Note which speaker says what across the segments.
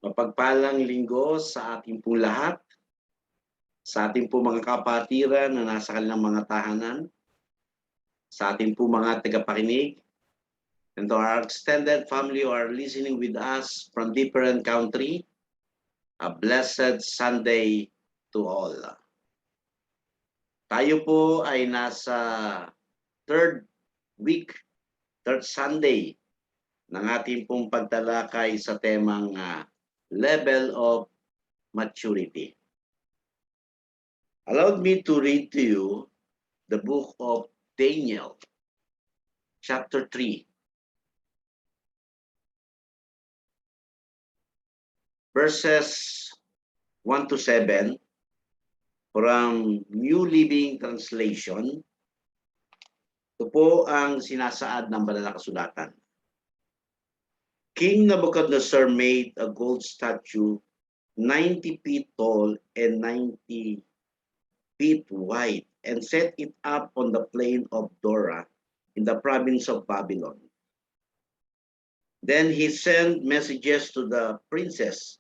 Speaker 1: Mapagpalang linggo sa ating po lahat, sa ating po mga kapatiran na nasa kanilang mga tahanan, sa ating po mga tagapakinig, and to our extended family who are listening with us from different country, a blessed Sunday to all. Tayo po ay nasa third Sunday ng ating pong pagtalakay sa temang level of maturity. Allow me to read to you the book of Daniel, chapter 3, verses 1 to 7 from New Living Translation. Ito po ang sinasaad ng banal na kasulatan. King Nebuchadnezzar made a gold statue 90 feet tall and 90 feet wide and set it up on the plain of Dora in the province of Babylon. Then he sent messages to the princes,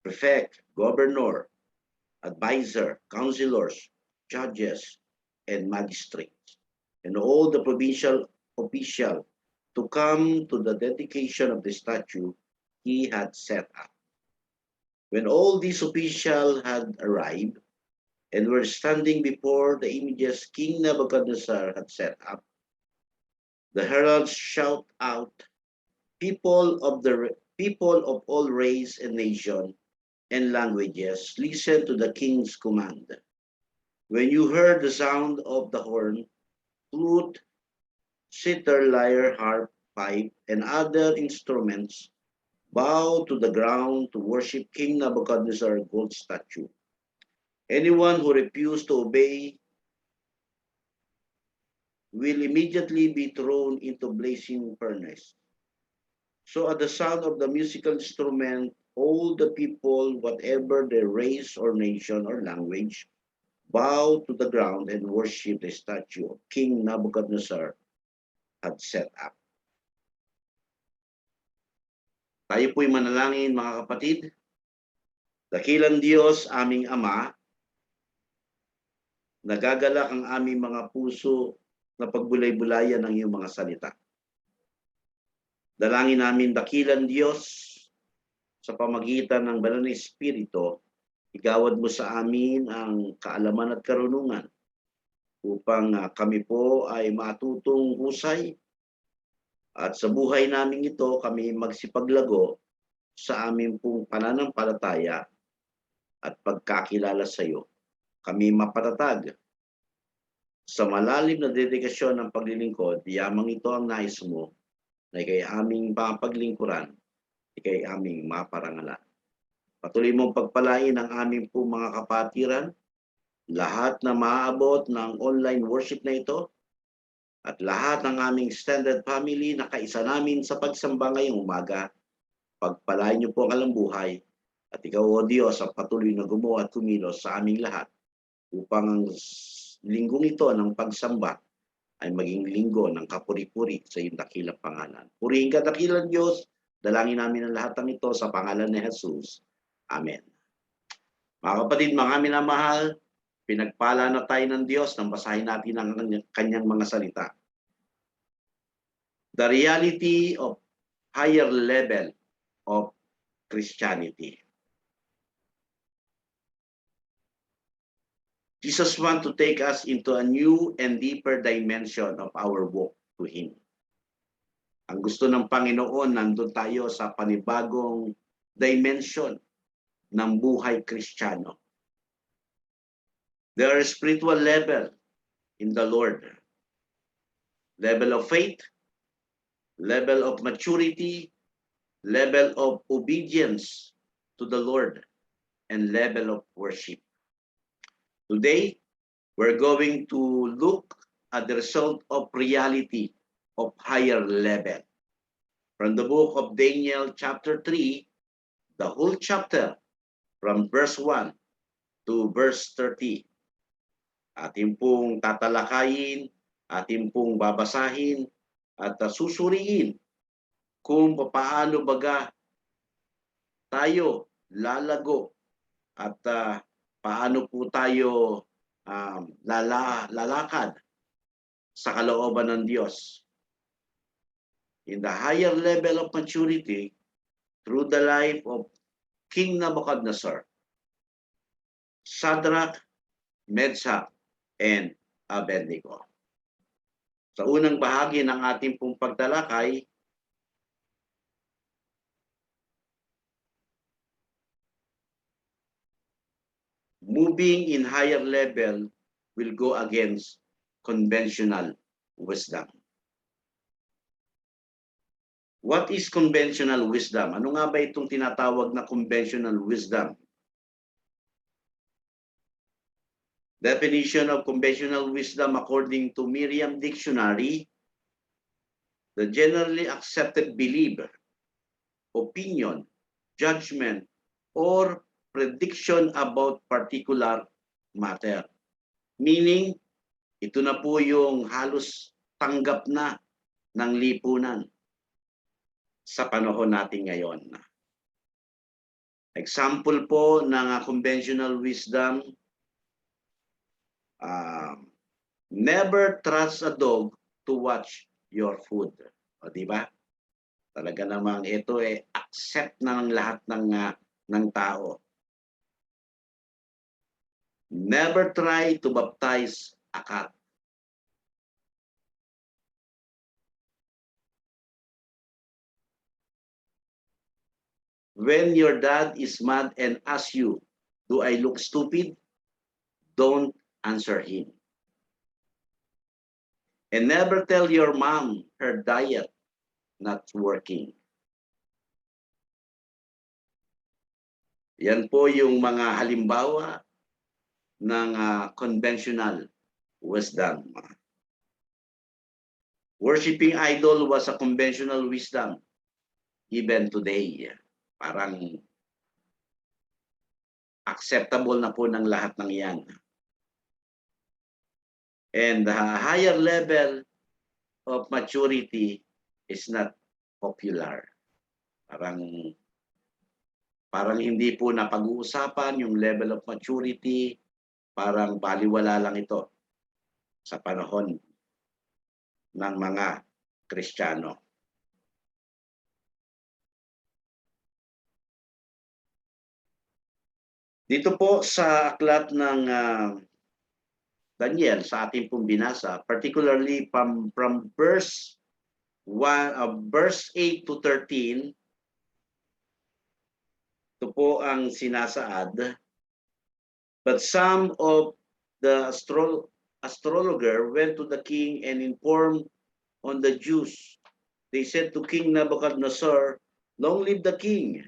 Speaker 1: prefect, governor, advisor, counselors, judges, and magistrates, and all the provincial officials to come to the dedication of the statue he had set up. When all these officials had arrived and were standing before the images King Nebuchadnezzar had set up, the heralds shout out, people of all race and nation and languages, listen to the king's command. When you heard the sound of the horn, flute, sitar, lyre, harp, pipe, and other instruments, bow to the ground to worship King Nebuchadnezzar's gold statue. Anyone who refuses to obey will immediately be thrown into blazing furnace. So at the sound of the musical instrument, all the people, whatever their race or nation or language, bow to the ground and worship the statue of King Nebuchadnezzar had set up. Tayo po'y manalangin, mga kapatid. Dakilang Diyos, aming Ama, nagagalak ang aming mga puso na pagbulay-bulayan ng iyong mga salita. Dalangin namin, dakilang Diyos, sa pamagitan ng Banal na Espiritu, igawad mo sa amin ang kaalaman at karunungan upang kami po ay matutong husay at sa buhay namin ito kami magsipaglago sa aming pong pananampalataya at pagkakilala sa iyo. Kami mapatatag sa malalim na dedikasyon ng paglilingkod, yamang ito ang nais mo na ikay aming papaglingkuran, ikay aming maparangalan. Patuloy mong pagpalain ang aming po mga kapatiran, lahat na maaabot ng online worship na ito, at lahat ng aming extended family na kaisa namin sa pagsamba ngayong umaga. Pagpalain niyo po ang alambuhay, at ikaw, O Diyos, ang patuloy na gumawa at kumilos sa aming lahat upang ang linggong ito ng pagsamba ay maging linggo ng kapuri-puri sa iyong dakilang pangalan. Purihin ka, dakilang Diyos. Dalangin namin ang lahat ng ito sa pangalan ni Jesus. Amen. Mga kapatid, mga minamahal, pinagpala na tayo ng Diyos nang basahin natin ang kanyang mga salita. The reality of higher level of Christianity. Jesus wants to take us into a new and deeper dimension of our walk to Him. Ang gusto ng Panginoon, nandun tayo sa panibagong dimension ng buhay Kristiyano. There are spiritual level in the Lord. Level of faith, level of maturity, level of obedience to the Lord, and level of worship. Today, we're going to look at the result of reality of higher level. From the book of Daniel chapter 3, the whole chapter from verse 1 to verse 30. Ating pong tatalakayin, ating pong babasahin, at susuriin kung paano baga tayo lalago at paano po tayo lalakad sa kalooban ng Diyos. In the higher level of maturity, through the life of King Nebuchadnezzar, Shadrach, Meshach, and Abednego. Sa unang bahagi ng ating pong pagtalakay, moving in higher level will go against conventional wisdom. What is conventional wisdom? Ano nga ba itong tinatawag na conventional wisdom? Definition of conventional wisdom according to Merriam Dictionary: the generally accepted belief, opinion, judgment, or prediction about particular matter. Meaning, ito na po yung halos tanggap na ng lipunan sa panahon natin ngayon. Example po ng conventional wisdom: never trust a dog to watch your food. O, di ba? Talaga namang ito accept na ng lahat ng tao. Never try to baptize a cat. When your dad is mad and asks you, "Do I look stupid?" don't answer him. And never tell your mom her diet not working. Yan po yung mga halimbawa ng conventional wisdom. Worshipping idol was a conventional wisdom even today. Parang acceptable na po ng lahat ng yan. And the higher level of maturity is not popular. Parang hindi po napag-uusapan yung level of maturity. Parang baliwala lang ito sa panahon ng mga Kristiyano. Dito po sa aklat ng Daniel, sa ating pong binasa, particularly from verse 8 to 13, ito po ang sinasaad. But some of the astrologer went to the king and informed on the Jews. They said to King Nebuchadnezzar, "Long live the king.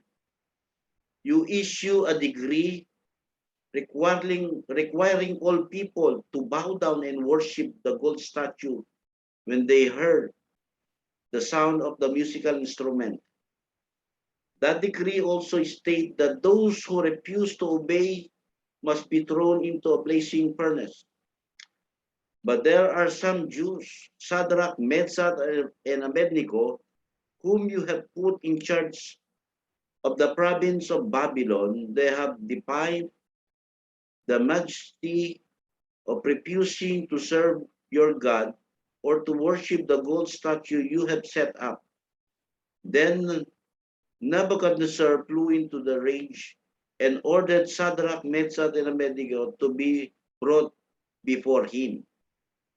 Speaker 1: You issue a decree requiring all people to bow down and worship the gold statue when they heard the sound of the musical instrument. That decree also states that those who refuse to obey must be thrown into a blazing furnace. But there are some Jews, Shadrach, Meshach, and Abednego, whom you have put in charge of the province of Babylon. They have defied the majesty of refusing to serve your God or to worship the gold statue you have set up." Then Nebuchadnezzar flew into the rage and ordered Shadrach, Meshach, and Abednego to be brought before him.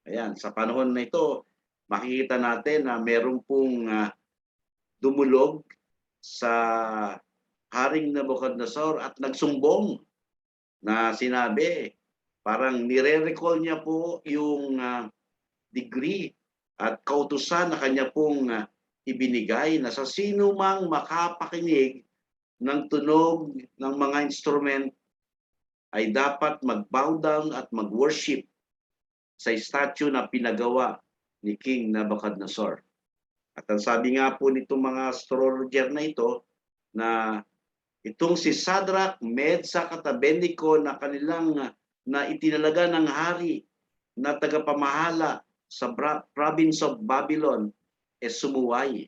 Speaker 1: Ayan, sa panahon na ito, makikita natin na meron pong dumulog sa Haring Nebuchadnezzar at nagsumbong na sinabi, parang nire-recall niya po yung degree at kautusan na kanya pong ibinigay na sa sino mang makapakinig ng tunog ng mga instrument ay dapat mag-bow down at mag-worship sa statue na pinagawa ni King Nebuchadnezzar. At ang sabi nga po nitong mga astrologer na ito, na itong si Shadrach, Meshach at Abednego na kanilang na itinalaga ng hari na tagapamahala sa province of Babylon sumuway.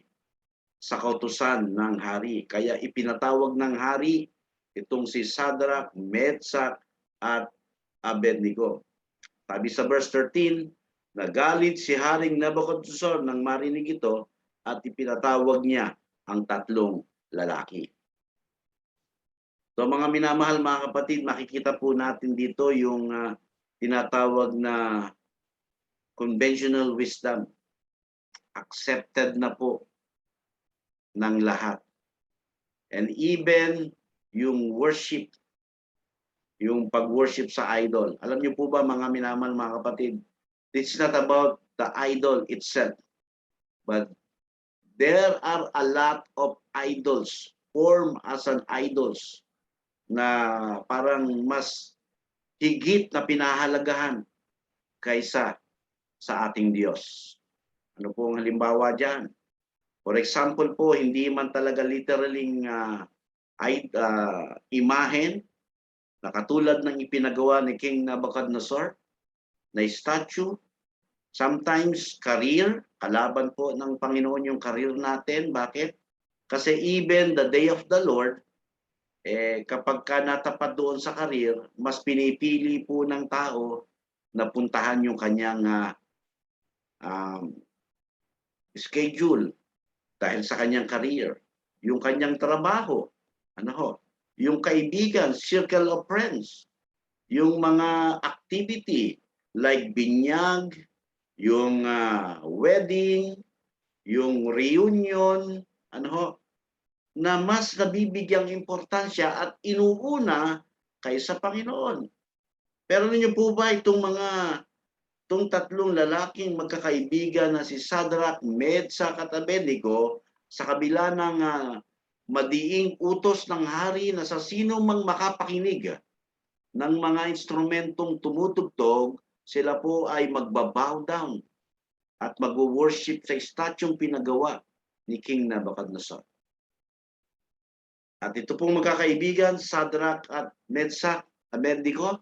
Speaker 1: sa kautusan ng hari. Kaya ipinatawag ng hari itong si Sadrach, Meshach, at Abednego. Sabi sa verse 13, nagalit si Haring Nabucodonosor nang marinig ito at ipinatawag niya ang tatlong lalaki. So mga minamahal mga kapatid, makikita po natin dito yung tinatawag na conventional wisdom. Accepted na po ng lahat. And even yung worship, yung pag-worship sa idol. Alam niyo po ba mga minamahal mga kapatid, it's not about the idol itself, but there are a lot of idols formed as an idols na parang mas higit na pinahalagahan kaysa sa ating Diyos. Ano po ang halimbawa dyan? For example po, hindi man talaga literaling imahen na katulad ng ipinagawa ni King Nabucodonosor na statue. Sometimes career, kalaban po ng Panginoon yung career natin. Bakit? Kasi even the day of the Lord, kapag ka natapat doon sa career, mas pinipili po ng tao na puntahan yung kanyang schedule dahil sa kanyang career, yung kanyang trabaho, yung kaibigan, circle of friends, yung mga activity like binyag, yung wedding, yung reunion, na mas nabibigyang importansya at inuuna kaysa Panginoon. Pero ninyo po ba itong tatlong lalaking magkakaibigan na si Sadrach, Meshach at Abednego sa kabila ng madiing utos ng hari na sa sino mang makapakinig ng mga instrumentong tumutugtog, sila po ay magbabow down at mag-worship sa statue pinagawa ni King Nabucodonosor. At ito pong magkakaibigan, Sadrach at Meshach, Abednego,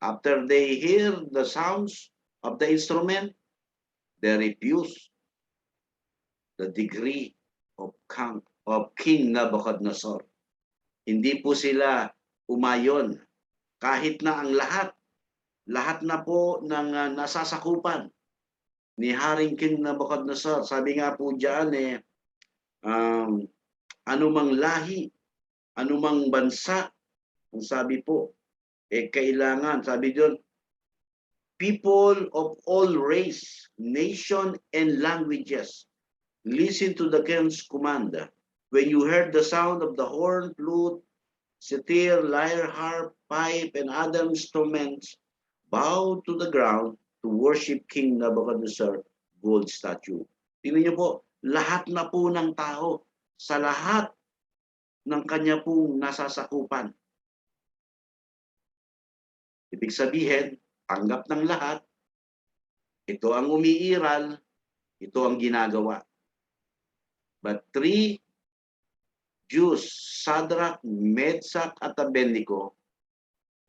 Speaker 1: after they hear the sounds of the instrument, they refuse the degree of King Nabucodonosor. Hindi po sila umayon kahit na ang lahat na po ng nasasakupan ni Haring King Nabucodonosor. Sabi nga po diyan anumang lahi, anumang bansa, ang sabi po, kailangan, sabi doon, people of all race, nation, and languages, listen to the king's command. When you heard the sound of the horn, flute, sitar, lyre, harp, pipe, and other instruments, bow to the ground to worship King Nabucodonosor gold statue. Tingnan niyo po, lahat na po ng tao, sa lahat ng kanya pong nasasakupan. Ibig sabihin, tanggap ng lahat, ito ang umiiral, ito ang ginagawa. But three Jews, Sadrach, Meshach, at Abednego,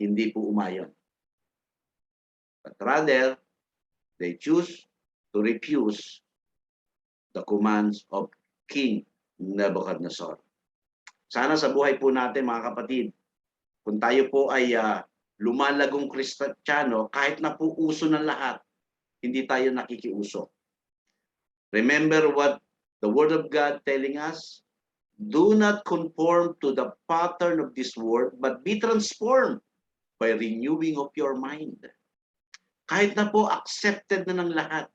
Speaker 1: hindi po umayon. But rather, they choose to refuse the commands of King Nabucodonosor. Sana sa buhay po natin mga kapatid, kung tayo po ay lumalagong Kristiyano, kahit na po uso ng lahat, hindi tayo nakikiuso. Remember what the Word of God telling us? Do not conform to the pattern of this world, but be transformed by renewing of your mind. Kahit na po accepted na ng lahat.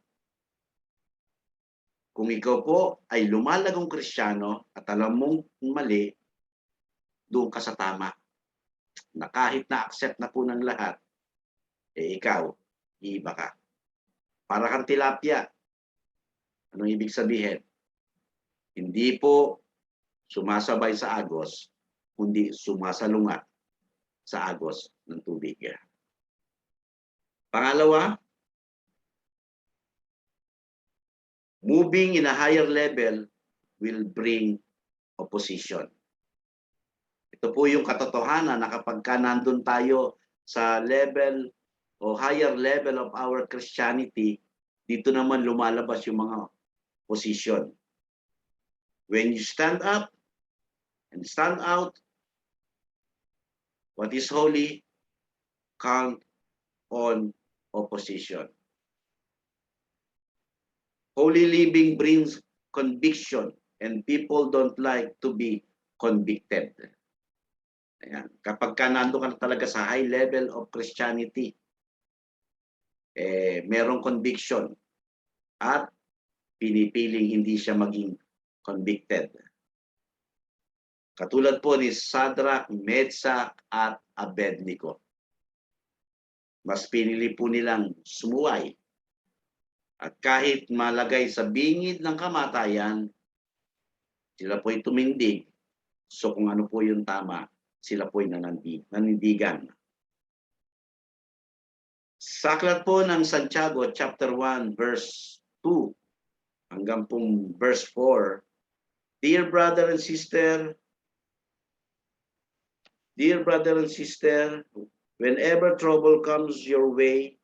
Speaker 1: Kung ikaw po ay lumalagong Kristiyano at alam mong mali, doon ka sa tama. Na kahit na accept na po ng lahat, ikaw, iiba ka. Para kang tilapia. Anong ibig sabihin? Hindi po sumasabay sa agos, kundi sumasalungat sa agos ng tubig. Pangalawa, moving in a higher level will bring opposition. Ito po yung katotohanan na kapag nandun tayo sa level o higher level of our Christianity, dito naman lumalabas yung mga opposition. When you stand up and stand out, what is holy, count on opposition. Holy living brings conviction, and people don't like to be convicted. Ayan. Kapag ka nandun ka na talaga sa high level of Christianity, merong conviction at pinipiling hindi siya maging convicted. Katulad po ni Shadrach, Meshach at Abednego. Mas pinili po nilang sumuway. At kahit malagay sa bingid ng kamatayan, sila po'y tumindig. So kung ano po yung tama, sila po'y nanindigan. Sa aklat po ng Santiago, chapter 1, verse 2, hanggang pong verse 4, Dear brother and sister, whenever trouble comes your way,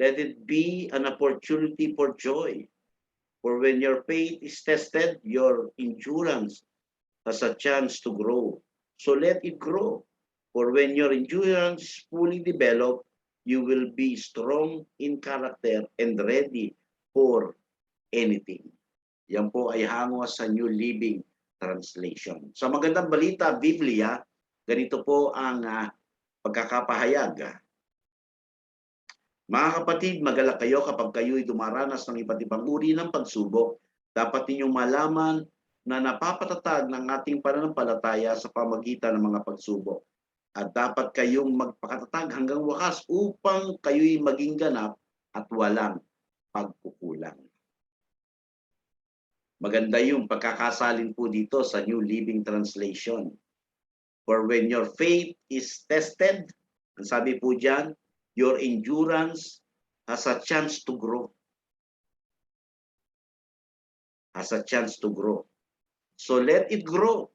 Speaker 1: let it be an opportunity for joy. For when your faith is tested, your endurance has a chance to grow. So let it grow. For when your endurance is fully developed, you will be strong in character and ready for anything. Yan po ay hango sa New Living Translation. Sa magandang balita, Biblia, ganito po ang pagkakapahayag. Mga kapatid, magalak kayo kapag kayo'y dumaranas ng iba't ibang uri ng pagsubok. Dapat ninyong malaman na napapatatag ng ating pananampalataya sa pamagitan ng mga pagsubok. At dapat kayong magpakatatag hanggang wakas upang kayo'y maging ganap at walang pagkukulang. Maganda yung pagkakasalin po dito sa New Living Translation. For when your faith is tested, ang sabi po dyan, your endurance has a chance to grow. Has a chance to grow. So let it grow.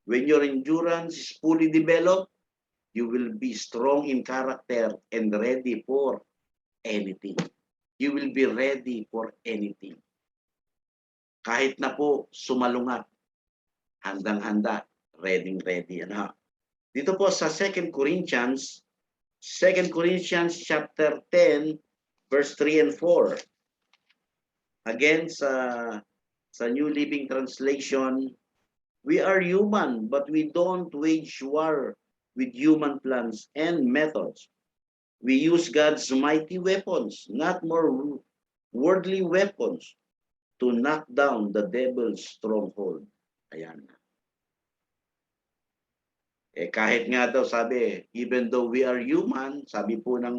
Speaker 1: When your endurance is fully developed, you will be strong in character and ready for anything. You will be ready for anything. Kahit na po sumalungat, handang-handa, ready. Ano? Dito po sa 2 Corinthians chapter 10, verse 3 and 4. Again, sa New Living Translation, we are human, but we don't wage war with human plans and methods. We use God's mighty weapons, not more worldly weapons, to knock down the devil's stronghold. Ayan. Kahit nga daw sabi, even though we are human, sabi po ng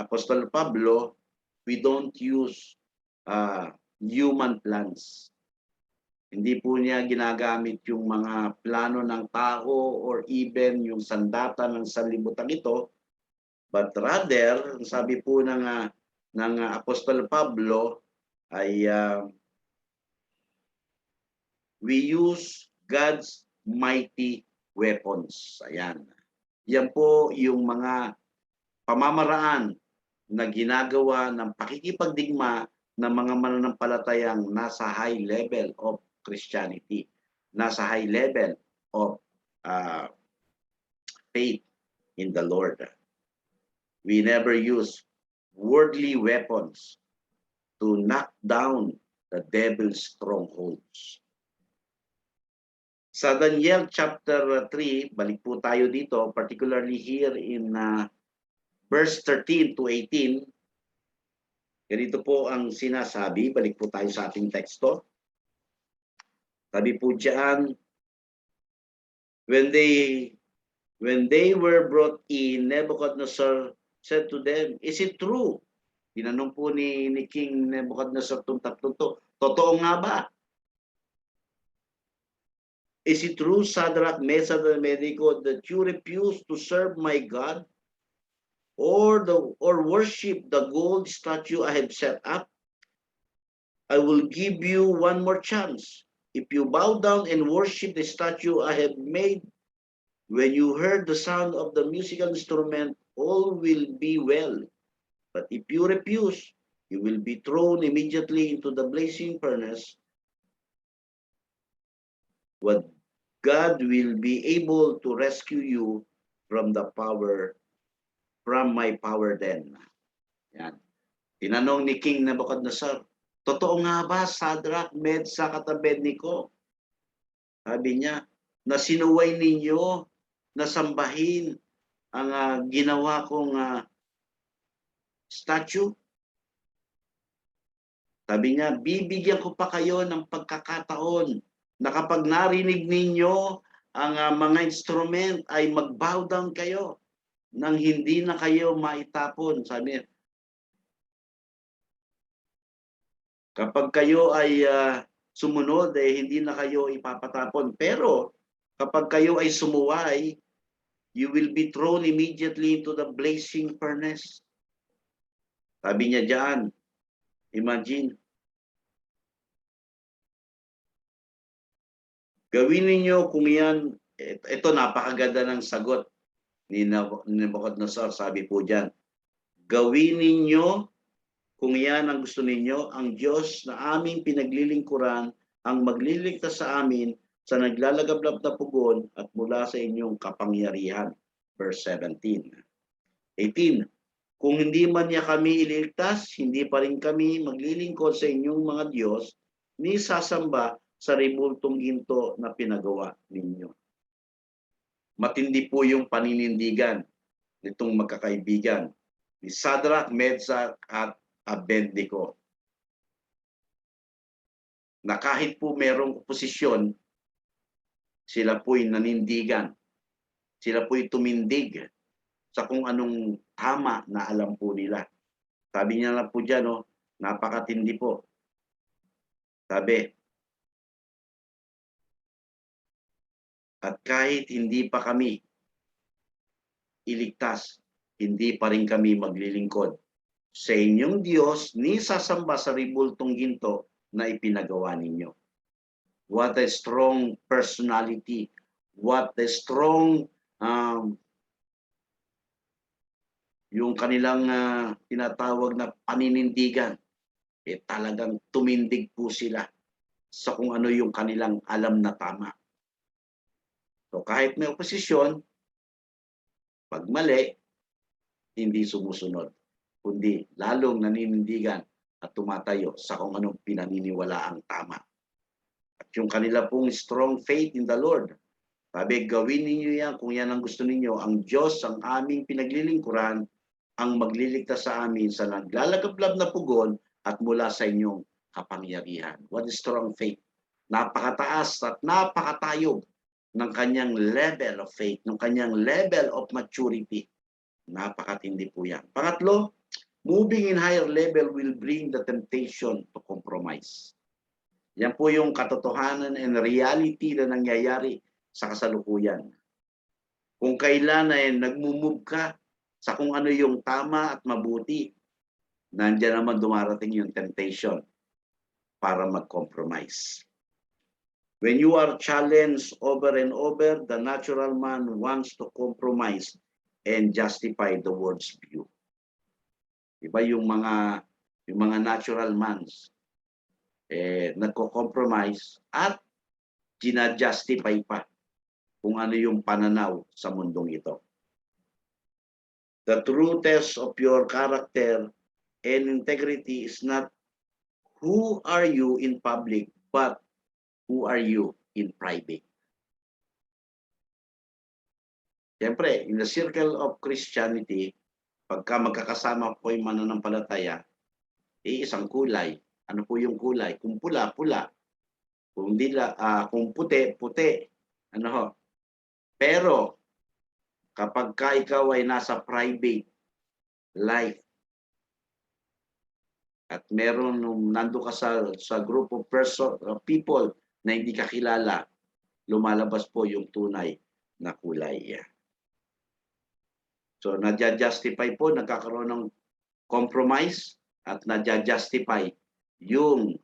Speaker 1: Apostol Pablo, we don't use human plans. Hindi po niya ginagamit yung mga plano ng tao or even yung sandata ng sanlibutan ito, but rather, sabi po ng Apostol Pablo ay we use God's mighty weapons. Ayan. Yan po yung mga pamamaraan na ginagawa ng pakikipagdigma ng mga mananampalatayang nasa high level of Christianity, nasa high level of faith in the Lord. We never use worldly weapons to knock down the devil's strongholds. Sa Daniel chapter 3, balik po tayo dito, particularly here in verse 13 to 18. Ganito po ang sinasabi, balik po tayo sa ating teksto. Sabi po diyan, when they were brought in, Nebuchadnezzar said to them, is it true? Tinanong po ni King Nebuchadnezzar itong tatlong to, totoo nga ba? Is it true, Shadrach, Meshach, and Abednego, that you refuse to serve my God or worship the gold statue I have set up? I will give you one more chance. If you bow down and worship the statue I have made, when you heard the sound of the musical instrument, all will be well. But if you refuse, you will be thrown immediately into the blazing furnace. what God will be able to rescue you from my power then. Yan. Tinanong ni King Nebuchadnezzar, totoo nga ba, Shadrach, Meshach at Abednego? Sabi niya, na sinuway ninyo na sambahin ang ginawa kong statue? Sabi niya, bibigyan ko pa kayo ng pagkakataon na kapag narinig ninyo ang mga instrument ay mag-bow down kayo nang hindi na kayo maitapon. Sabi niya, kapag kayo ay sumunod, hindi na kayo ipapatapon. Pero kapag kayo ay sumuway, you will be thrown immediately into the blazing furnace. Sabi niya diyan, imagine, gawin ninyo kung yan, ito napakaganda ng sagot ni Nebuchadnezzar, sabi po diyan, gawin ninyo kung yan ang gusto ninyo, ang Diyos na aming pinaglilingkuran ang magliligtas sa amin sa naglalagablab na pugon at mula sa inyong kapangyarihan. Verse 17. 18. Kung hindi man niya kami ililigtas, hindi pa rin kami maglilingkod sa inyong mga Diyos ni sasamba sa ribultong ginto na pinagawa ninyo. Matindi po yung paninindigan nitong magkakaibigan ni Shadrach, Meshach at Abednego, na kahit po merong oposisyon, sila po'y nanindigan, sila po'y tumindig sa kung anong tama na alam po nila. Sabi niya na po dyan, napakatindi po. Sabi, at kahit hindi pa kami iligtas, hindi pa rin kami maglilingkod sa inyong Diyos ni sasamba sa ribultong ginto na ipinagawa ninyo. What a strong personality. What a strong yung kanilang tinatawag na paninindigan. Talagang tumindig po sila sa kung ano yung kanilang alam na tama. So kahit may oposisyon, pag mali, hindi sumusunod, kundi lalong naninindigan at tumatayo sa kung anong pinaniniwalaang tama. At yung kanila pong strong faith in the Lord, sabi, gawin ninyo yan kung yan ang gusto ninyo. Ang Diyos, ang aming pinaglilingkuran, ang magliligtas sa amin sa naglalagablab na pugon at mula sa inyong kapangyarihan. What is strong faith? Napakataas at napakatayog ng kanyang level of faith, ng kanyang level of maturity. Napakatindi po yan. Pangatlo, moving in higher level will bring the temptation to compromise. Yan po yung katotohanan and reality na nangyayari sa kasalukuyan. Kung kailan ay nagmumove ka sa kung ano yung tama at mabuti, nandiyan naman dumarating yung temptation para mag-compromise. When you are challenged over and over, the natural man wants to compromise and justify the world's view. Diba yung mga natural mans, nagko-compromise at gina-justify pa kung ano yung pananaw sa mundong ito. The true test of your character and integrity is not who are you in public, but who are you in private. Siyempre, in the circle of Christianity, pagka magkakasama po yung mananampalataya, isang kulay. Ano po yung kulay? Kung pula, pula. Kung puti, puti. Ano ho? Pero, kapag ka ikaw ay nasa private life, at meron nando ka sa group of people na hindi ka kilala, lumalabas po yung tunay na kulay. So, nadja-justify po, nagkakaroon ng compromise at nadja-justify yung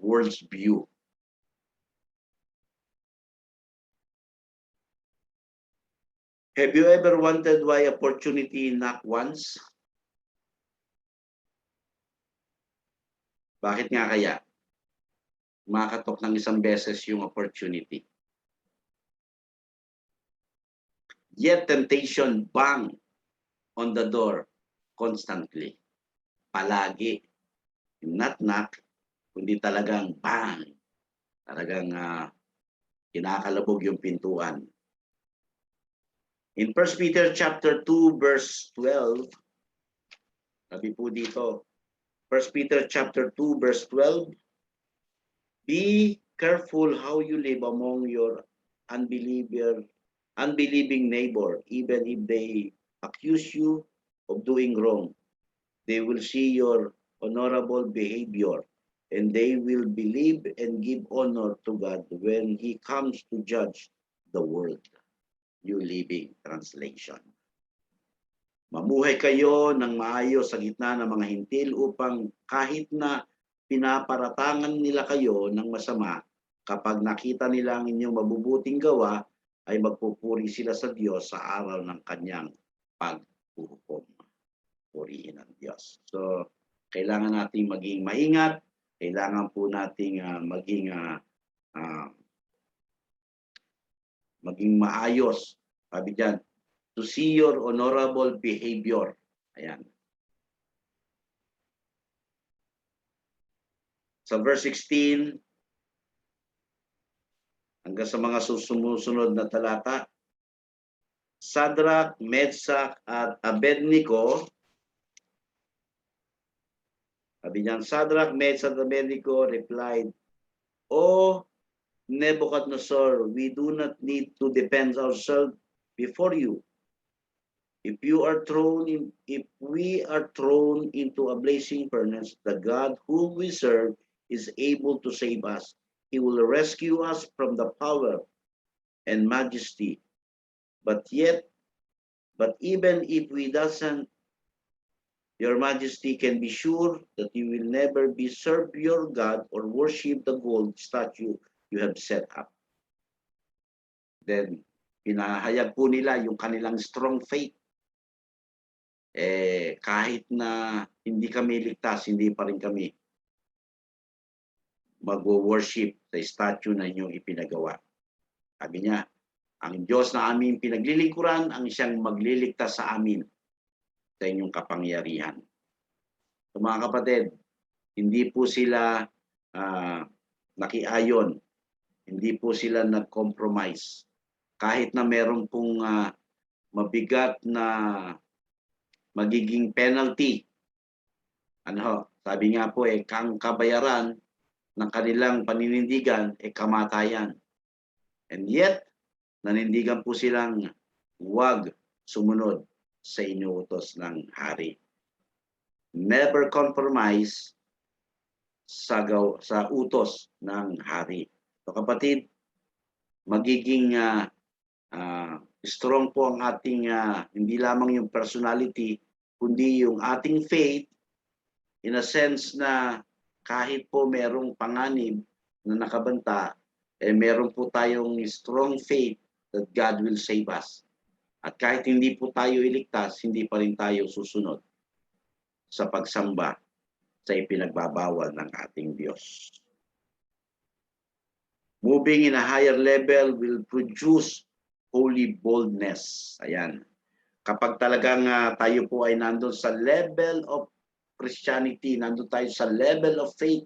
Speaker 1: world's view. Have you ever wondered why opportunity knock once? Bakit nga kaya makatok ng isang beses yung opportunity? Yet temptation bang on the door constantly. Palagi. Not knock, kundi talagang bang. Talagang kinakalabog yung pintuan. In 1 Peter chapter 2 verse 12, sabi po dito, 1 Peter chapter 2 verse 12, be careful how you live among your unbelieving neighbor, even if they accuse you of doing wrong. They will see your honorable behavior, and they will believe and give honor to God when He comes to judge the world. New Living Translation. Mamuhay kayo ng maayos sa gitna ng mga hintil upang kahit na pinaparatangan nila kayo ng masama, kapag nakita nila ang inyong mabubuting gawa, ay magpupuri sila sa Diyos sa araw ng kanyang paghuhukom. Purihin ang Diyos. So, kailangan nating maging maingat, kailangan po nating maging maayos. Sabi diyan, to see your honorable behavior. Ayan. Sa verse 16, hanggang sa mga sumusunod na talata, Shadrach, Meshach, at Abednego, sabi niyan, Shadrach, Meshach, at Abednego replied, O Nebuchadnezzar, we do not need to defend ourselves before you. If we are thrown into a blazing furnace, the God whom we serve is able to save us. He will rescue us from the power and majesty. But even if we doesn't, your majesty can be sure that you will never be serve your God or worship the gold statue you have set up. Then, pinahayag po nila yung kanilang strong faith. Kahit na hindi kami ligtas, hindi pa rin kami mag-worship sa statue na inyong ipinagawa. Sabi niya, ang Diyos na aming pinaglilingkuran ang siyang magliligtas sa amin sa inyong kapangyarihan. So, mga kapatid, hindi po sila nakiayon, hindi po sila nag-compromise. Kahit na meron pong mabigat na magiging penalty. Sabi nga po, kang kabayaran ng kanilang paninindigan, kamatayan. And yet, nanindigan po silang huwag sumunod sa inuutos ng hari. Never compromise sa utos ng hari. So kapatid, magiging strong po ang ating hindi lamang yung personality, kundi yung ating faith, in a sense na kahit po merong panganib na nakabanta, meron po tayong strong faith that God will save us. At kahit hindi po tayo iligtas, hindi pa rin tayo susunod sa pagsamba sa ipinagbabawal ng ating Diyos. Moving in a higher level will produce holy boldness. Ayan. Kapag talagang tayo po ay nandun sa level of Christianity, nandun tayo sa level of faith,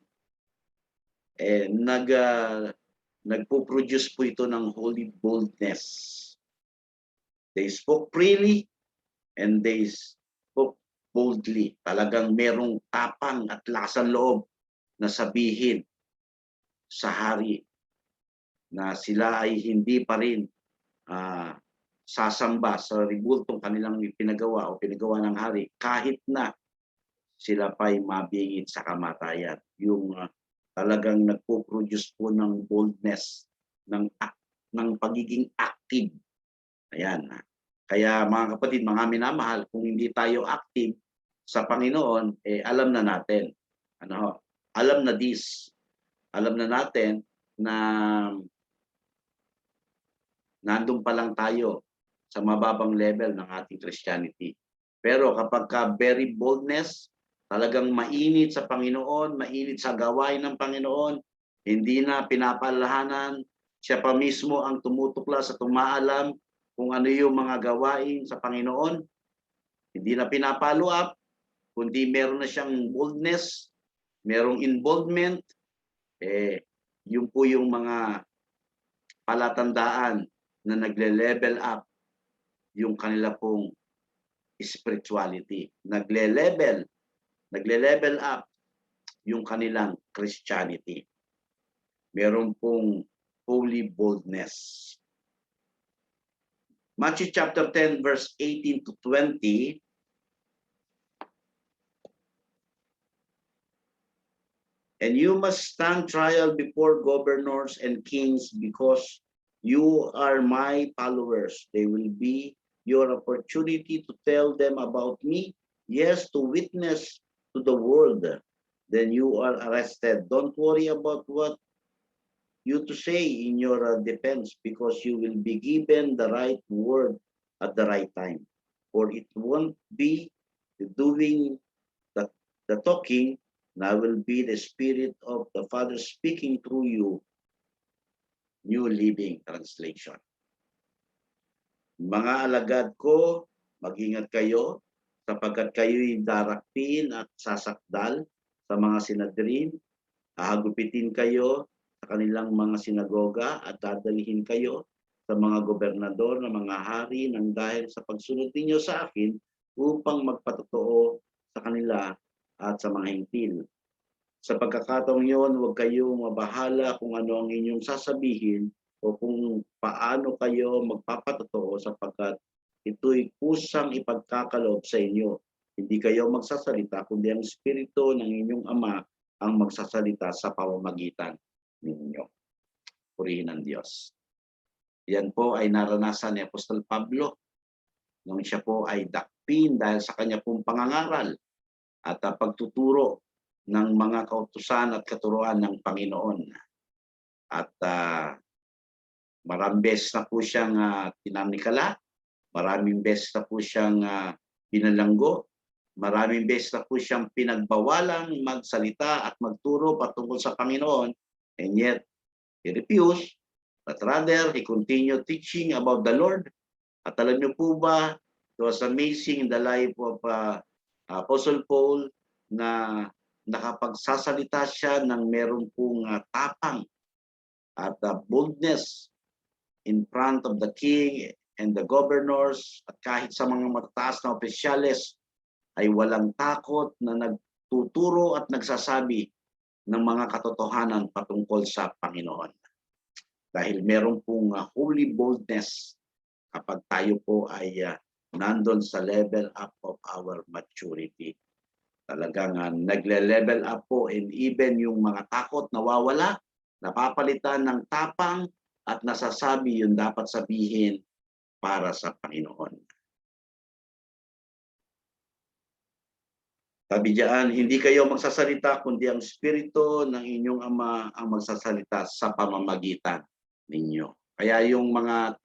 Speaker 1: nagpo-produce po ito ng holy boldness. They spoke freely and they spoke boldly. Talagang merong tapang at lasan loob na sabihin sa hari na sila ay hindi pa rin sasamba sa ribultong kanilang pinagawa o pinagawa ng hari kahit na sila pa'y mabingit sa kamatayan. Yung talagang nagpo-produce po ng boldness, ng pagiging active. Ayan. Kaya mga kapatid, mga minamahal, kung hindi tayo active sa Panginoon, alam na natin. Alam na natin na nandun pa lang tayo sa mababang level ng ating Christianity. Pero kapag very boldness, talagang mainit sa Panginoon, mainit sa gawain ng Panginoon, hindi na pinapalahanan, siya pa mismo ang tumutuklas at tumaalam kung ano yung mga gawain sa Panginoon, hindi na pinapalo up, kundi meron na siyang boldness, merong involvement, yun po yung mga palatandaan na nagle-level up yung kanila pong spirituality. Nagle-level up yung kanilang Christianity. Meron pong holy boldness. Matthew chapter 10 verse 18 to 20. And you must stand trial before governors and kings because you are my followers. They will be your opportunity to tell them about me. Yes, to witness to the world. Then you are arrested. Don't worry about what you to say in your defense, because you will be given the right word at the right time. For it won't be doing the talking, now will be the Spirit of the Father speaking through you. New Living Translation. Mga alagad ko, mag-ingat kayo sapagkat kayo'y darakpin at sasakdal sa mga Sanhedrin. Hahagupitin kayo sa kanilang mga sinagoga at dadalhin kayo sa mga gobernador na mga hari nang dahil sa pagsunod ninyo sa akin upang magpatotoo sa kanila at sa mga hintil. Sa pagkakataong yun, huwag kayong mabahala kung ano ang inyong sasabihin o kung paano kayo magpapatotoo, sapagkat ito'y kusang ipagkakaloob sa inyo. Hindi kayo magsasalita, kundi ang Espiritu ng inyong Ama ang magsasalita sa pamamagitan ninyo. Purihin ang Diyos. Yan po ay naranasan ni Apostol Pablo nung siya po ay dakpin dahil sa kanya pong pangangaral at pagtuturo ng mga kautusan at katuruan ng Panginoon. At maraming beses na po siyang tinanikala, maraming beses na po siyang binalanggo, maraming beses na po siyang pinagbawalang magsalita at magturo patungkol sa Panginoon, and yet he refused, but rather he continued teaching about the Lord. At alam niyo po ba, it was amazing in the life of Apostle Paul na nakapagsasalita siya ng meron pong tapang at boldness in front of the king and the governors, at kahit sa mga matataas na opisyales ay walang takot na nagtuturo at nagsasabi ng mga katotohanan patungkol sa Panginoon. Dahil meron pong holy boldness kapag tayo po ay nandun sa level up of our maturity. Talagang nagle-level up po, and even yung mga takot nawawala, napapalitan ng tapang at nasasabi yung dapat sabihin para sa Panginoon. Sabi diyan, hindi kayo magsasalita kundi ang Espiritu ng inyong Ama ang magsasalita sa pamamagitan ninyo. Kaya yung mga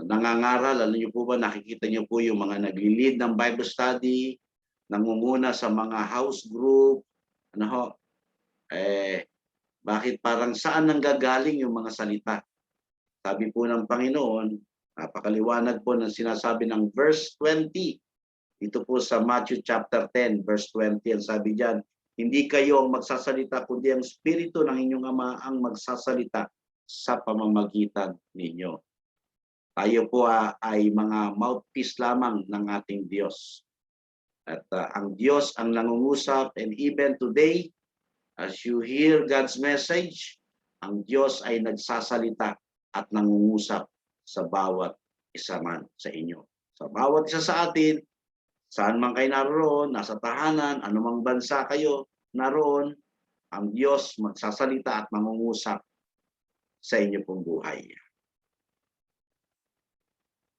Speaker 1: nangangaral, alam niyo po ba, nakikita niyo po yung mga nagli-lead ng Bible study, nangunguna sa mga house group, bakit parang saan nanggagaling yung mga salita? Sabi po ng Panginoon, napakaliwanag po ng sinasabi ng verse 20. Ito po sa Matthew chapter 10, verse 20, ang sabi diyan, hindi kayo ang magsasalita, kundi ang Espiritu ng inyong Ama ang magsasalita sa pamamagitan ninyo. Tayo po ay mga mouthpiece lamang ng ating Diyos. At ang Diyos ang nangungusap, and even today, as you hear God's message, ang Diyos ay nagsasalita at nangungusap sa bawat isa man sa inyo. Sa bawat isa sa atin, saan man kayo naroon, nasa tahanan, anumang bansa kayo naroon, ang Diyos magsasalita at mangungusap sa inyo pong buhay.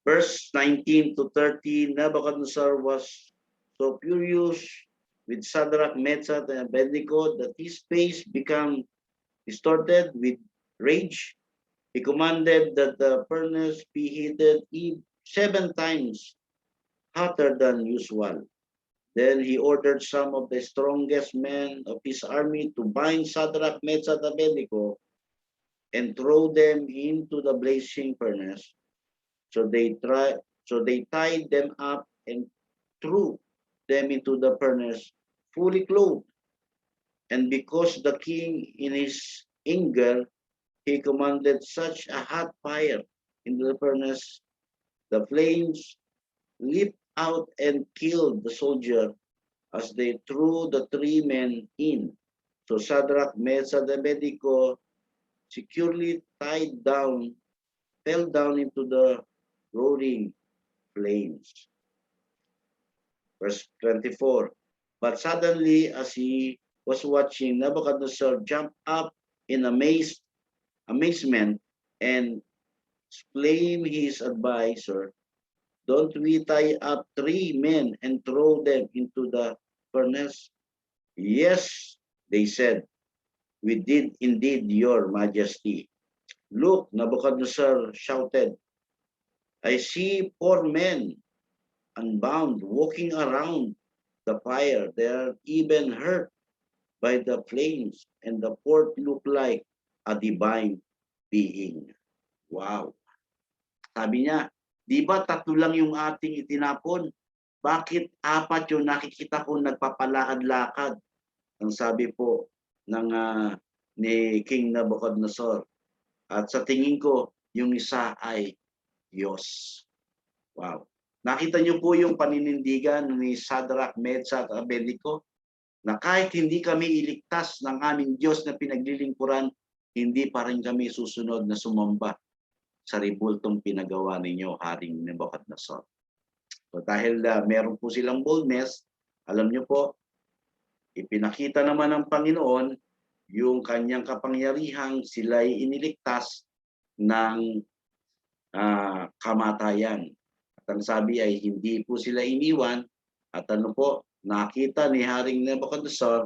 Speaker 1: Verse 19 to 30, Nebuchadnezzar was so furious with Shadrach, Meshach, and Abednego that his face became distorted with rage. He commanded that the furnace be heated 7 times hotter than usual. Then he ordered some of the strongest men of his army to bind Shadrach, Meshach, and Abednego and throw them into the blazing furnace. So they tied them up and threw them into the furnace, fully clothed. And because the king in his anger, he commanded such a hot fire into the furnace, the flames leaped out and killed the soldier as they threw the three men in. So Shadrach, Meshach, and Abednego, securely tied down, fell down into the roaring flames. Verse 24. But suddenly, as he was watching, Nebuchadnezzar jumped up in amazement and exclaimed his advisor, "Don't we tie up three men and throw them into the furnace?" "Yes," they said, "we did indeed, your majesty." "Look," Nebuchadnezzar shouted, "I see four men unbound walking around the fire. They are even hurt by the flames, and the fourth look like a divine being." Wow. Sabi niya, di ba tatlo lang yung ating itinapon? Bakit apat yung nakikita ko nagpapalakad-lakad? Ang sabi po ng ni King Nebuchadnezzar. At sa tingin ko, yung isa ay Diyos. Wow. Nakita niyo po yung paninindigan ni Shadrach, Meshach, at Abednego na kahit hindi kami iligtas ng aming Diyos na pinaglilingkuran, hindi pa rin kami susunod na sumamba sa ribultong pinagawa ninyo, Haring Nebuchadnezzar. So dahil meron po silang boldness, alam niyo po, ipinakita naman ng Panginoon yung kanyang kapangyarihang sila'y iniligtas ng kamatayan. At ang sabi ay hindi po sila iniwan at ano po, nakita ni Haring Nebuchadnezzar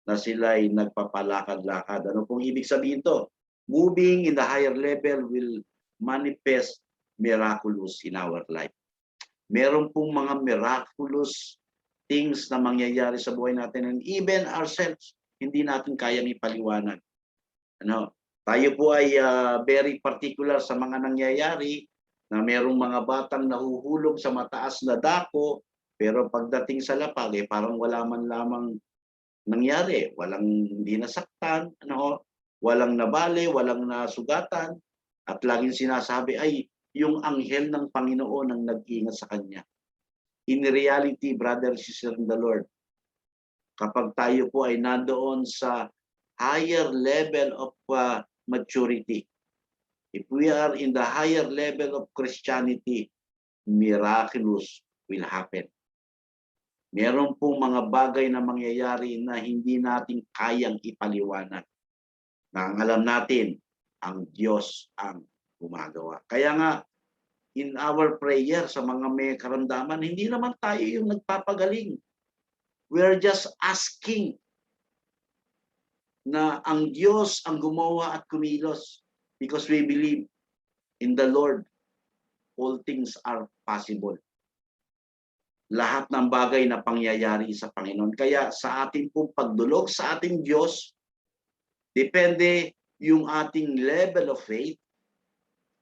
Speaker 1: na sila'y nagpapalakad-lakad. Ano pong ibig sabihin to? Moving in the higher level will manifest miraculous in our life. Meron pong mga miraculous things na mangyayari sa buhay natin, and even ourselves, hindi natin kayang ipaliwanag. Ano, tayo po ay very particular sa mga nangyayari na merong mga batang nahuhulog sa mataas na dako, pero pagdating sa lapag, parang wala man lamang nangyari. Walang hindi nasaktan, walang nabali, walang nasugatan, at laging sinasabi ay yung anghel ng Panginoon ang nag-iingat sa kanya. In reality, brothers and sisters in the Lord, kapag tayo po ay nandoon sa higher level of maturity, if we are in the higher level of Christianity, miraculous will happen. Meron pong mga bagay na mangyayari na hindi natin kayang ipaliwanag. Na ang alam natin, ang Diyos ang gumagawa. Kaya nga, in our prayer sa mga may karamdaman, hindi naman tayo yung nagpapagaling. We are just asking na ang Diyos ang gumawa at kumilos, because we believe in the Lord, all things are possible. Lahat ng bagay na pangyayari sa Panginoon. Kaya sa ating pong pagdulog sa ating Diyos, depende yung ating level of faith,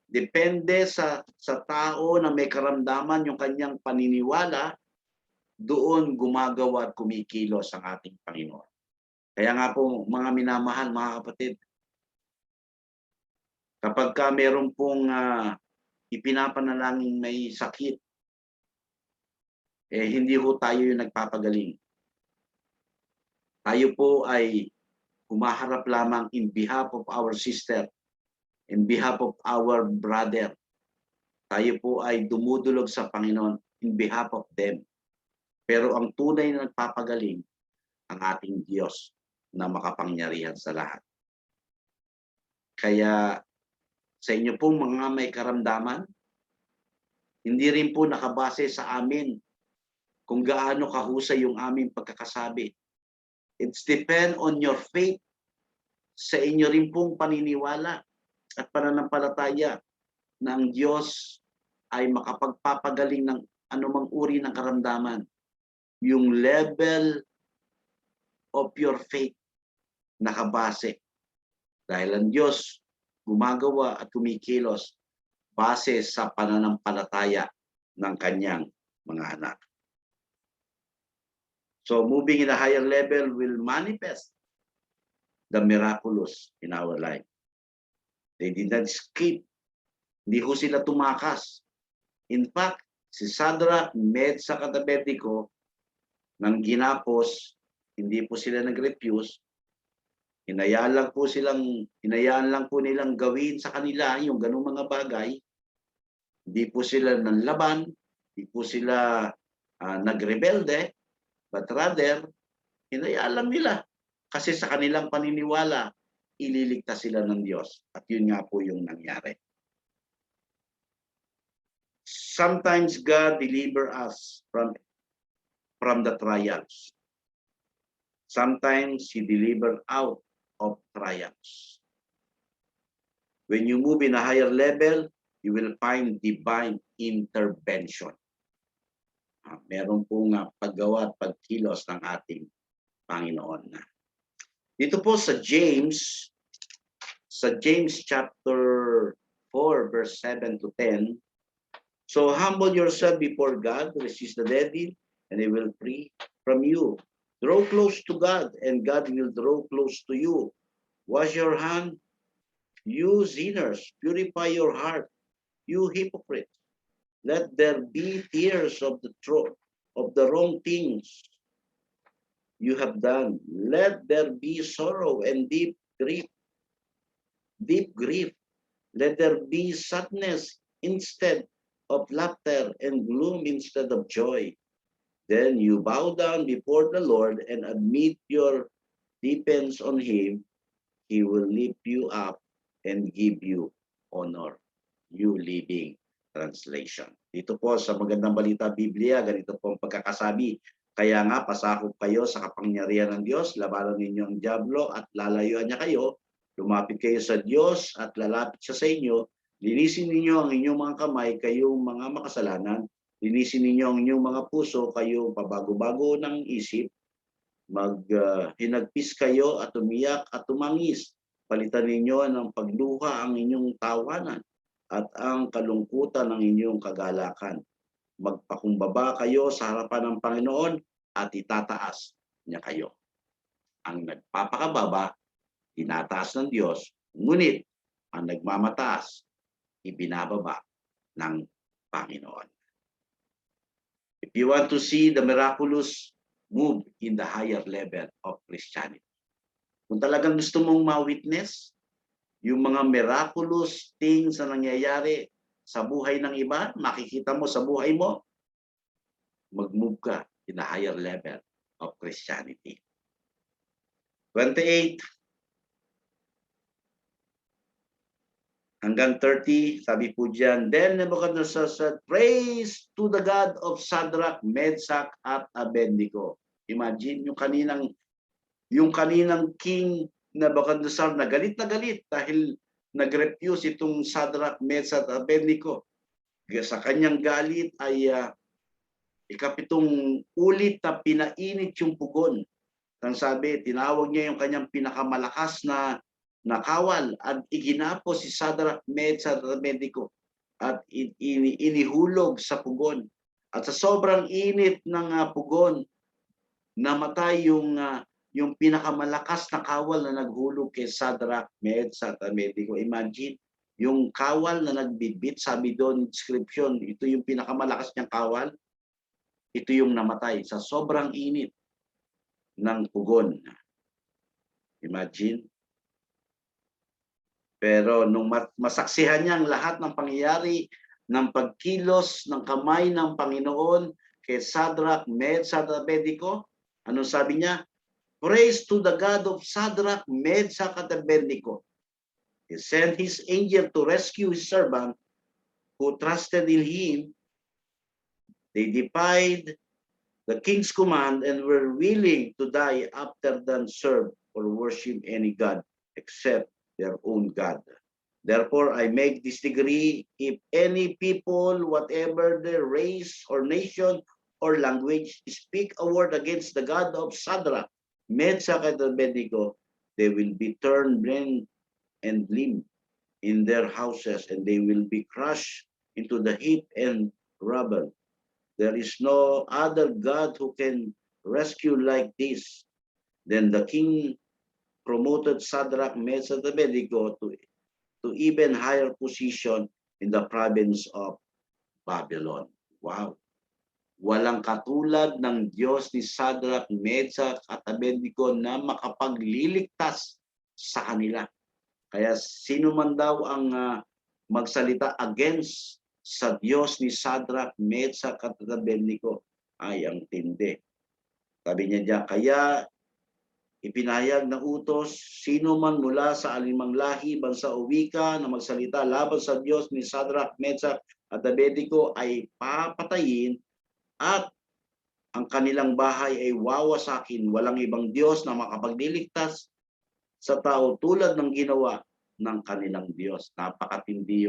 Speaker 1: depende sa tao na may karamdaman yung kanyang paniniwala, doon gumagawa at kumikilos ang ating Panginoon. Kaya nga po, mga minamahal, mga kapatid, kapag ka meron pong ipinapanalangin may sakit, hindi ho tayo yung nagpapagaling. Tayo po ay humaharap lamang in behalf of our sister, in behalf of our brother. Tayo po ay dumudulog sa Panginoon in behalf of them. Pero ang tunay na nagpapagaling, ang ating Diyos na makapangyarihan sa lahat. Kaya sa inyo pong mga may karamdaman, hindi rin po nakabase sa amin kung gaano kahusay yung aming pagkakasabi. It's depend on your faith, sa inyo rin pong paniniwala at pananampalataya na ang Diyos ay makapagpapagaling ng anumang uri ng karamdaman. Yung level of your faith nakabase. Dahil ang Diyos gumagawa at kumikilos base sa pananampalataya ng kanyang mga anak. So moving in a higher level will manifest the miraculous in our life. They did not skip. Hindi ho sila tumakas. In fact, si Shadrach, Meshach at Abednego, nang ginapos, hindi po sila nag-refuse. Hinayaan lang po nilang gawin sa kanila yung ganung mga bagay. Hindi po sila nanlaban, hindi po sila nagrebelde, but rather, hinayaan lang nila. Kasi sa kanilang paniniwala, ililigtas sila ng Diyos. At yun nga po yung nangyari. Sometimes God deliver us from the trials. Sometimes He deliver out of trials. When you move in a higher level, you will find divine intervention. Meron pong paggawa at pagkilos ng ating Panginoon. Dito po sa James chapter 4, verse 7 to 10, so humble yourself before God, resist the devil, and He will flee from you. Draw close to God, and God will draw close to you. Wash your hand, you sinners. Purify your heart, you hypocrites. Let there be tears of the wrong things you have done. Let there be sorrow and deep grief. Let there be sadness instead of laughter and gloom instead of joy. Then you bow down before the Lord and admit your dependence on Him. He will lift you up and give you honor. New Living Translation. Dito po sa Magandang Balita Biblia, ganito po ang pagkakasabi. Kaya nga, pasakop kayo sa kapangyarihan ng Diyos, labanan ninyo ang dyablo at lalayuan niya kayo. Lumapit kayo sa Diyos at lalapit siya sa inyo. Linisin ninyo ang inyong mga kamay, kayong mga makasalanan. Linisin ninyo ang inyong mga puso, kayong pabago-bago ng isip. Hinagpis kayo at umiyak at tumangis. Palitan ninyo ng pagluha ang inyong tawanan at ang kalungkutan ng inyong kagalakan. Magpakumbaba kayo sa harapan ng Panginoon at itataas niya kayo. Ang nagpapakababa, tinataas ng Diyos, ngunit ang nagmamataas, ibinababa ng Panginoon. If you want to see the miraculous move in the higher level of Christianity, kung talagang gusto mong ma-witness yung mga miraculous things na nangyayari sa buhay ng iba, makikita mo sa buhay mo, mag-move ka in the higher level of Christianity. 28 hanggang 30, sabi po dyan, then Nebuchadnezzar said, praise to the God of Shadrach, Meshach, at Abednego. Imagine yung kaninang king Nebuchadnezzar na galit dahil nag-refuse itong Shadrach, Meshach, at Abednego. Sa kanyang galit ay ikapitong ulit na pinainit yung pugon. Ang sabi, tinawag niya yung kanyang pinakamalakas na nakawal at iginapos si Shadrach, Meshach, at Abednego at inihulog sa pugon. At sa sobrang init ng pugon, namatay yung pinakamalakas na kawal na naghulog kay Shadrach, Meshach, at Abednego. Imagine, yung kawal na nagbitbit, sabi doon, description, ito yung pinakamalakas niyang kawal, ito yung namatay sa sobrang init ng pugon. Imagine. Pero nung masaksihan niya ang lahat ng pangyayari ng pagkilos ng kamay ng Panginoon kay Shadrach, Meshach, at Abednego, anong sabi niya? Praise to the God of Shadrach, Meshach, at Abednego. He sent His angel to rescue His servant who trusted in Him. They defied the king's command and were willing to die after than serve or worship any God except their own God. Therefore, I make this decree, if any people, whatever their race or nation or language, speak a word against the God of Shadrach, Meshach, and Abednego, they will be turned brain and limb in their houses, and they will be crushed into the heap and rubble. There is no other God who can rescue like this. Then the king promoted Shadrach, Meshach, and Abednego to even higher position in the province of Babylon. Wow! Walang katulad ng Diyos ni Shadrach, Meshach, at Abednego na makapagliligtas sa kanila. Kaya sino man daw ang magsalita against sa Diyos ni Shadrach, Meshach, at Abednego ay ang tindi. Sabi niya diyan, kaya ipinahayag ng utos, sino man mula sa alimang lahi, bansa o wika na magsalita laban sa Diyos ni Shadrach, Meshach, at Abednego ay papatayin at ang kanilang bahay ay wawasakin. Walang ibang Diyos na makapagliligtas sa tao tulad ng ginawa ng kanilang Diyos. Napakatindi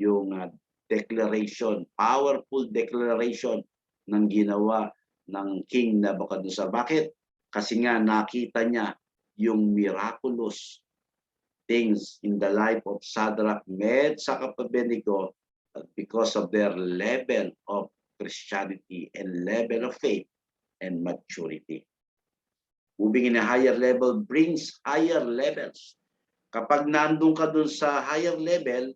Speaker 1: yung declaration, powerful declaration ng ginawa ng King Nebuchadnezzar. Bakit? Kasi nga nakita niya yung miraculous things in the life of Shadrach, Meshach, at Abednego because of their level of Christianity and level of faith and maturity. Moving in a higher level brings higher levels. Kapag nandun ka dun sa higher level,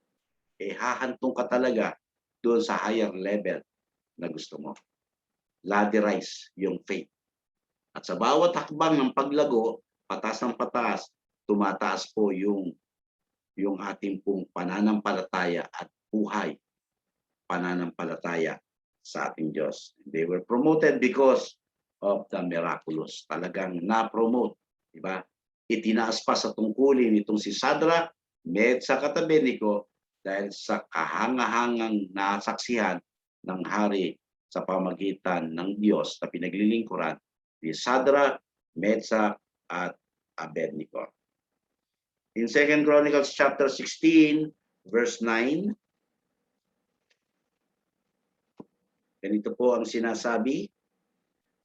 Speaker 1: hahantong ka talaga dun sa higher level na gusto mo. Ladderize yung faith. At sa bawat hakbang ng paglago, patas ng patas, tumataas po yung ating pong pananampalataya at buhay pananampalataya sa ating Diyos. They were promoted because of the miraculous. Talagang na-promote, di ba? Itinaas pa sa tungkulin itong si Shadrach, Meshach, at Abednego dahil sa kahangahangang nasaksihan ng hari sa pamagitan ng Diyos na pinaglilingkuran ni Shadrach, Meshach, at Abednego. In 2 Chronicles chapter 16, verse 9, ganito po ang sinasabi,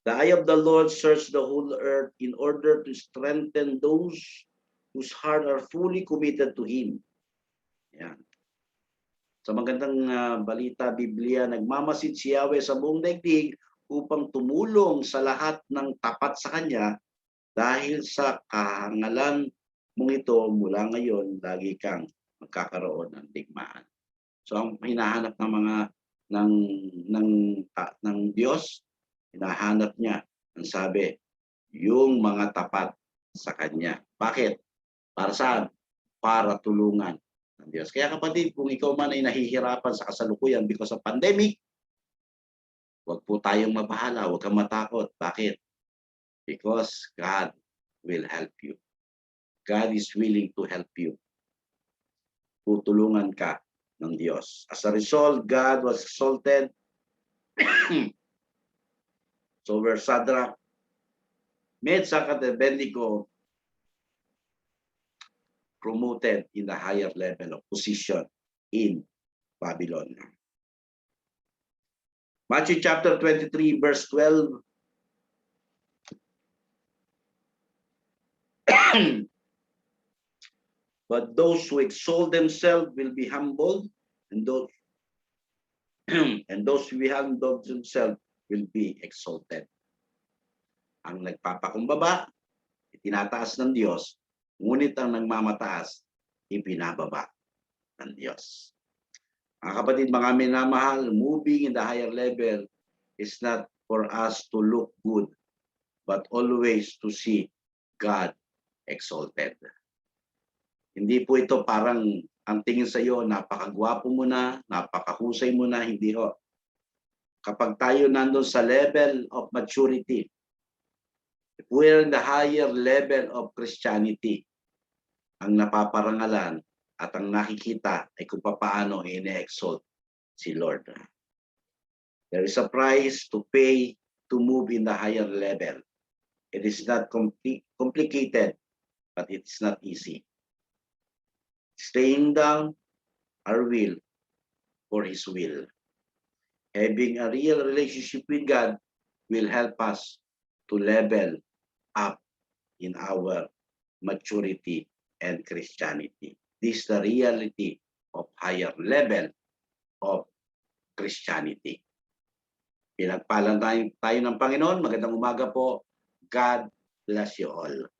Speaker 1: the eye of the Lord searched the whole earth in order to strengthen those whose heart are fully committed to Him. Yan. Sa magandang balita, Biblia, nagmamasid si Yahweh sa buong daigdig upang tumulong sa lahat ng tapat sa Kanya dahil sa kahangalan mong ito mula ngayon, lagi kang magkakaroon ng digmaan. So ang hinahanap ng mga ng Diyos, hinahanap niya, ang sabi, yung mga tapat sa Kanya. Bakit? Para saan? Para tulungan ng Diyos. Kaya kapatid, kung ikaw man ay nahihirapan sa kasalukuyan because of pandemic, huwag po tayong mabahala, huwag kang matakot. Bakit? Because God will help you. God is willing to help you. Tutulungan ka ng Diyos. As a result, God was exalted. So where Shadrach, Meshach, and Abednego promoted in the higher level of position in Babylon. Matthew chapter 23, verse 12. But those who exalt themselves will be humbled, and those who humble themselves will be exalted. Ang nagpapakumbaba, itinataas ng Diyos, ngunit ang nagmamataas, ipinababa ng Diyos. Mga kapatid, mga minamahal, moving in the higher level is not for us to look good, but always to see God exalted. Hindi po ito parang ang tingin sa iyo, napakagwapo mo na, napakahusay mo na, hindi ho. Kapag tayo nandun sa level of maturity, if we're in the higher level of Christianity, ang napaparangalan at ang nakikita ay kung paano ine-exalt si Lord. There is a price to pay to move in the higher level. It is not complicated, but it's not easy. Staying down our will for His will. Having a real relationship with God will help us to level up in our maturity and Christianity. this the reality of higher level of Christianity. Pinagpalan tayo ng Panginoon. Magandang umaga po. God bless you all.